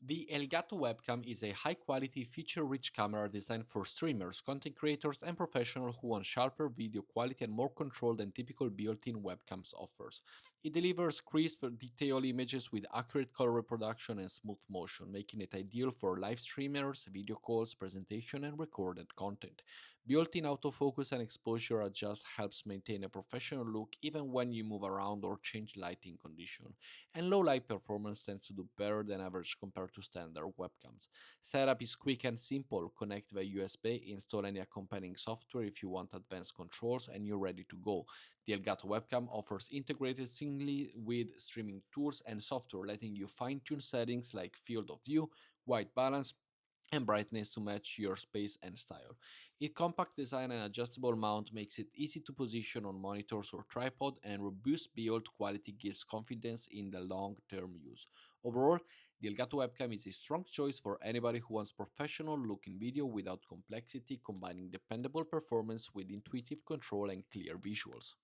The Elgato Webcam is a high-quality, feature-rich camera designed for streamers, content creators, and professionals who want sharper video quality and more control than typical built-in webcams offers. It delivers crisp, detailed images with accurate color reproduction and smooth motion, making it ideal for live streamers, video calls, presentation, and recorded content. Built-in autofocus and exposure adjust helps maintain a professional look even when you move around or change lighting conditions, and low light performance tends to do better than average compared to standard webcams. Setup is quick and simple. Connect via USB, install any accompanying software if you want advanced controls, and you're ready to go. The Elgato webcam offers integrated seamlessly with streaming tools and software, letting you fine-tune settings like field of view, white balance, and brightness to match your space and style. Its compact design and adjustable mount makes it easy to position on monitors or tripod, and robust build quality gives confidence in the long-term use. Overall, the Elgato webcam is a strong choice for anybody who wants professional-looking video without complexity, combining dependable performance with intuitive control and clear visuals.